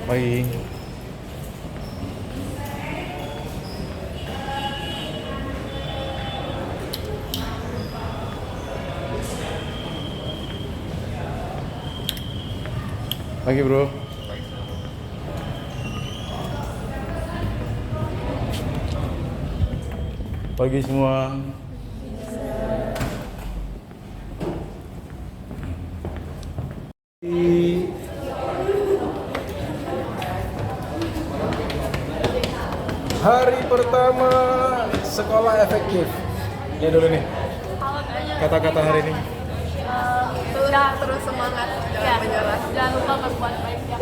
Pagi. Pagi, bro. Pagi semua. Hari pertama sekolah efektif. Ya dulu nih. Kata-kata hari ini. Udah terus semangat, jangan menyerah. Jangan lupa berbuat baik ya.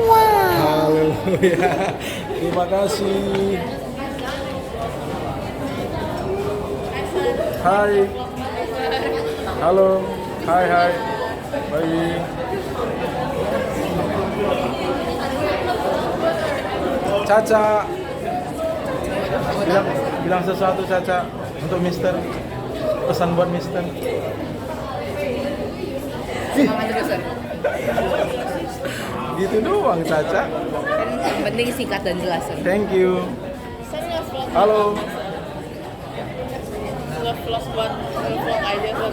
Haleluya. Terima kasih. Hai. Halo. Hai. Pagi. Caca. Bilang sesuatu, Caca, untuk Mister. Pesan buat Mister. Semangat terus. Gitu doang, Caca. Yang penting singkat dan jelas. Thank you. Halo. Vlog buat vlog aja kan.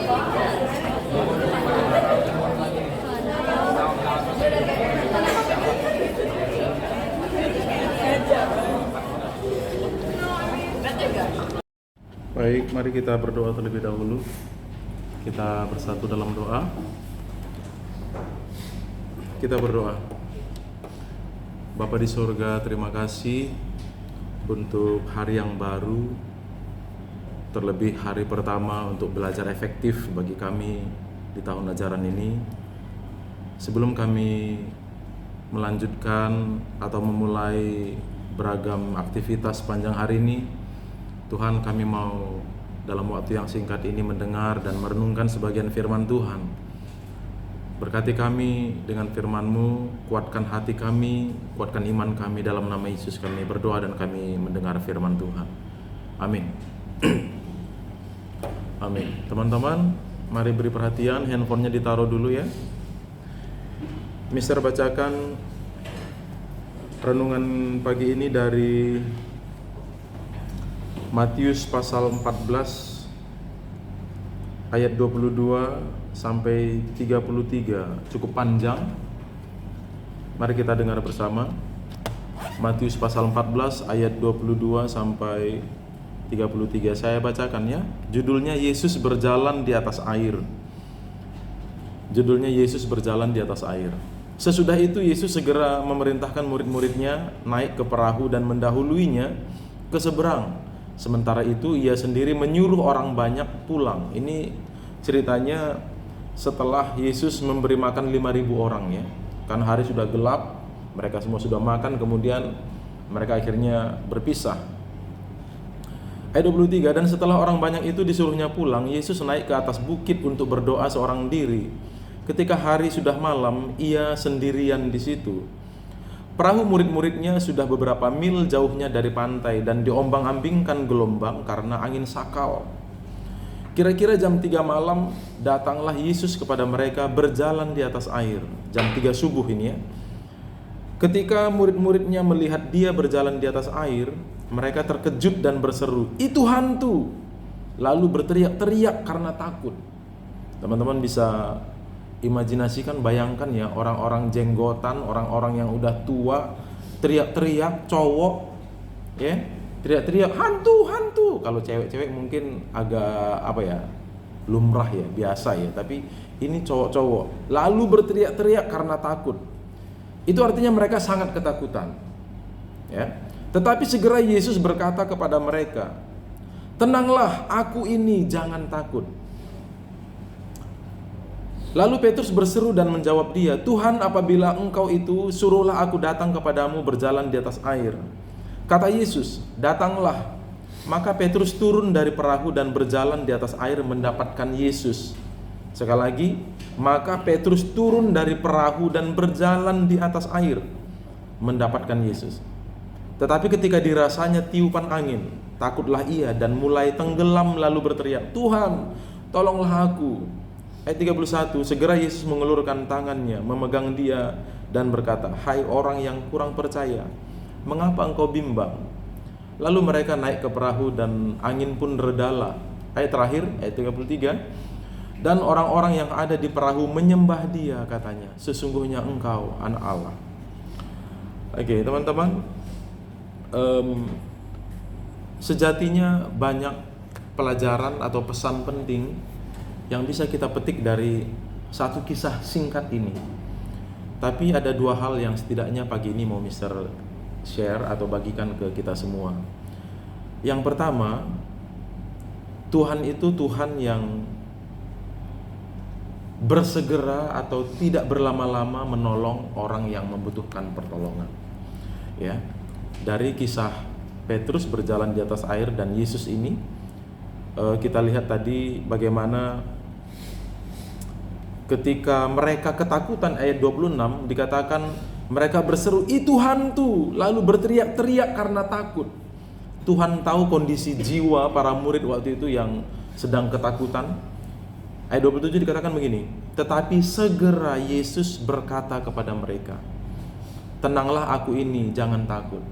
Baik, mari kita berdoa terlebih dahulu. Kita bersatu dalam doa. Kita berdoa. Bapa di surga, terima kasih untuk hari yang baru, terlebih hari pertama untuk belajar efektif bagi kami di tahun ajaran ini. Sebelum kami melanjutkan atau memulai beragam aktivitas sepanjang hari ini, Tuhan, kami mau dalam waktu yang singkat ini mendengar dan merenungkan sebagian firman Tuhan. Berkati kami dengan firman-Mu, kuatkan hati kami, kuatkan iman kami, dalam nama Yesus kami berdoa dan kami mendengar firman Tuhan. Amin. Amin. Teman-teman, mari beri perhatian, handphonenya ditaruh dulu ya. Mister bacakan renungan pagi ini dari Matius pasal 14 ayat 22 sampai 33, cukup panjang. Mari kita dengar bersama. Matius pasal 14 ayat 22 sampai 33. Saya bacakan ya. Judulnya Yesus berjalan di atas air. Judulnya Yesus berjalan di atas air. Sesudah itu Yesus segera memerintahkan murid-muridnya naik ke perahu dan mendahuluinya ke seberang. Sementara itu ia sendiri menyuruh orang banyak pulang. Ini ceritanya setelah Yesus memberi makan 5.000 orang ya. Kan hari sudah gelap, mereka semua sudah makan, kemudian mereka akhirnya berpisah. Ayat 23, dan setelah orang banyak itu disuruhnya pulang, Yesus naik ke atas bukit untuk berdoa seorang diri. Ketika hari sudah malam, ia sendirian di situ. Perahu murid-muridnya sudah beberapa mil jauhnya dari pantai dan diombang-ambingkan gelombang karena angin sakal. Kira-kira jam 3 malam datanglah Yesus kepada mereka berjalan di atas air. Jam 3 subuh ini ya. Ketika murid-muridnya melihat dia berjalan di atas air, mereka terkejut dan berseru, "Itu hantu!" Lalu berteriak-teriak karena takut. Teman-teman bisa imajinasikan, bayangkan ya, orang-orang jenggotan, orang-orang yang udah tua teriak-teriak, cowok ya, teriak-teriak hantu, hantu. Kalau cewek-cewek mungkin agak apa ya, lumrah ya, biasa ya, tapi ini cowok-cowok lalu berteriak-teriak karena takut. Itu artinya mereka sangat ketakutan ya. Tetapi segera Yesus berkata kepada mereka, "Tenanglah, aku ini, jangan takut." Lalu Petrus berseru dan menjawab dia, "Tuhan, apabila engkau itu, suruhlah aku datang kepadamu berjalan di atas air." Kata Yesus, "Datanglah." Maka Petrus turun dari perahu dan berjalan di atas air mendapatkan Yesus. Sekali lagi, maka Petrus turun dari perahu dan berjalan di atas air mendapatkan Yesus. Tetapi ketika dirasanya tiupan angin, takutlah ia dan mulai tenggelam lalu berteriak, "Tuhan, tolonglah aku." Ayat 31, segera Yesus mengelurkan tangannya, memegang dia dan berkata, "Hai orang yang kurang percaya, mengapa engkau bimbang?" Lalu mereka naik ke perahu dan angin pun redalah. Ayat terakhir, ayat 33. Dan orang-orang yang ada di perahu menyembah Dia, katanya, "Sesungguhnya Engkau Anak Allah." Oke, teman-teman, sejatinya banyak pelajaran atau pesan penting yang bisa kita petik dari satu kisah singkat ini. Tapi ada dua hal yang setidaknya pagi ini mau Mister share atau bagikan ke kita semua. Yang pertama, Tuhan itu Tuhan yang bersegera atau tidak berlama-lama menolong orang yang membutuhkan pertolongan. Ya, dari kisah Petrus berjalan di atas air dan Yesus ini, kita lihat tadi bagaimana ketika mereka ketakutan, ayat 26 dikatakan mereka berseru, "Ih Tuhan tuh!" Lalu berteriak-teriak karena takut. Tuhan tahu kondisi jiwa para murid waktu itu yang sedang ketakutan. Ayat 27 dikatakan begini, "Tetapi segera Yesus berkata kepada mereka, 'Tenanglah, aku ini, jangan takut.'"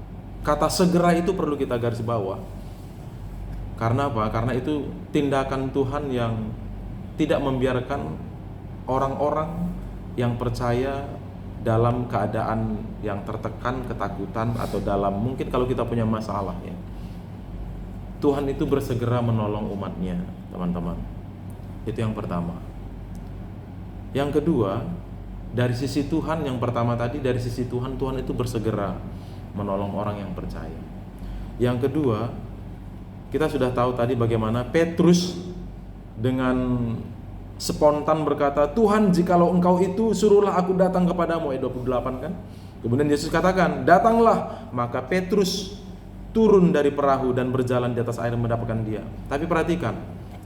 Kata segera itu perlu kita garis bawah. Karena apa? Karena itu tindakan Tuhan yang tidak membiarkan orang-orang yang percaya dalam keadaan yang tertekan, ketakutan, atau dalam mungkin kalau kita punya masalah ya. Tuhan itu bersegera menolong umatnya, teman-teman. Itu yang pertama. Yang kedua, dari sisi Tuhan, yang pertama tadi dari sisi Tuhan, Tuhan itu bersegera menolong orang yang percaya. Yang kedua, kita sudah tahu tadi bagaimana Petrus dengan spontan berkata, "Tuhan, jikalau Engkau itu, suruhlah aku datang kepadamu." Ayat 28 kan. Kemudian Yesus katakan, "Datanglah." Maka Petrus turun dari perahu dan berjalan di atas air mendapatkan Dia. Tapi perhatikan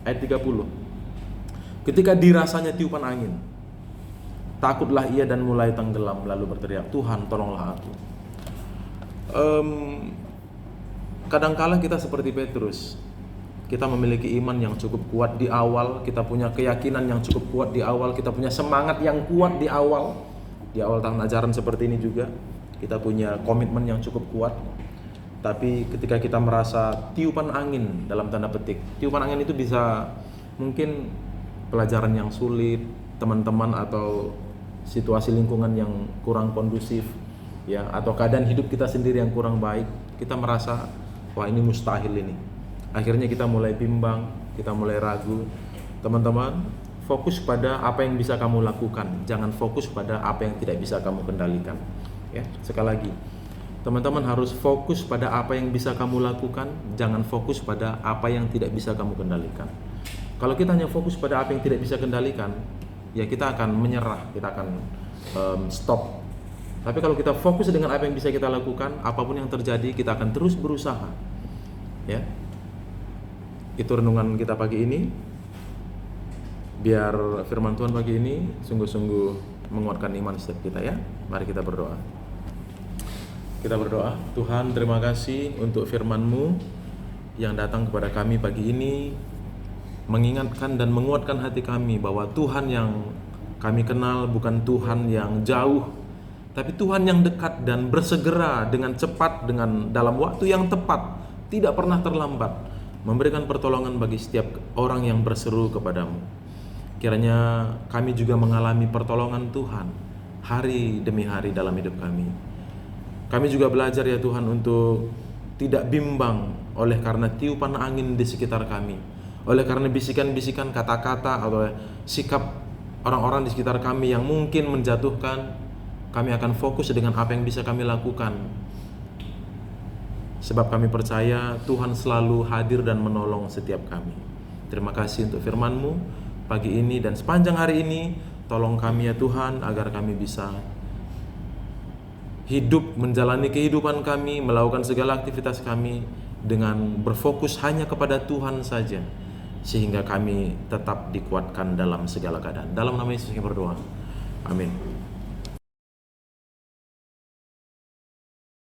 ayat 30. Ketika dirasanya tiupan angin, takutlah ia dan mulai tenggelam, lalu berteriak, "Tuhan, tolonglah aku." Kadangkala kita seperti Petrus. Kita memiliki iman yang cukup kuat di awal, kita punya keyakinan yang cukup kuat di awal, kita punya semangat yang kuat di awal tahun ajaran seperti ini juga kita punya komitmen yang cukup kuat. Tapi ketika kita merasa tiupan angin, dalam tanda petik, tiupan angin itu bisa mungkin pelajaran yang sulit, teman-teman atau situasi lingkungan yang kurang kondusif ya, atau keadaan hidup kita sendiri yang kurang baik, kita merasa, wah ini mustahil ini. Akhirnya kita mulai bimbang, kita mulai ragu. Teman-teman, fokus pada apa yang bisa kamu lakukan, jangan fokus pada apa yang tidak bisa kamu kendalikan. Ya, sekali lagi, teman-teman harus fokus pada apa yang bisa kamu lakukan, jangan fokus pada apa yang tidak bisa kamu kendalikan. Kalau kita hanya fokus pada apa yang tidak bisa kendalikan, ya kita akan menyerah, kita akan stop. Tapi kalau kita fokus dengan apa yang bisa kita lakukan, apapun yang terjadi, kita akan terus berusaha. Ya. Itu renungan kita pagi ini. Biar firman Tuhan pagi ini sungguh-sungguh menguatkan iman setiap kita ya. Mari kita berdoa. Kita berdoa. Tuhan, terima kasih untuk firman-Mu yang datang kepada kami pagi ini, mengingatkan dan menguatkan hati kami bahwa Tuhan yang kami kenal bukan Tuhan yang jauh, tapi Tuhan yang dekat dan bersegera dengan cepat, dengan dalam waktu yang tepat, tidak pernah terlambat, memberikan pertolongan bagi setiap orang yang berseru kepadamu. Kiranya kami juga mengalami pertolongan Tuhan hari demi hari dalam hidup kami. Kami juga belajar ya Tuhan untuk tidak bimbang oleh karena tiupan angin di sekitar kami, oleh karena bisikan-bisikan kata-kata atau sikap orang-orang di sekitar kami yang mungkin menjatuhkan. Kami akan fokus dengan apa yang bisa kami lakukan, sebab kami percaya Tuhan selalu hadir dan menolong setiap kami. Terima kasih untuk firman-Mu pagi ini dan sepanjang hari ini. Tolong kami ya Tuhan agar kami bisa hidup, menjalani kehidupan kami, melakukan segala aktivitas kami dengan berfokus hanya kepada Tuhan saja, sehingga kami tetap dikuatkan dalam segala keadaan. Dalam nama Yesus kami berdoa. Amin.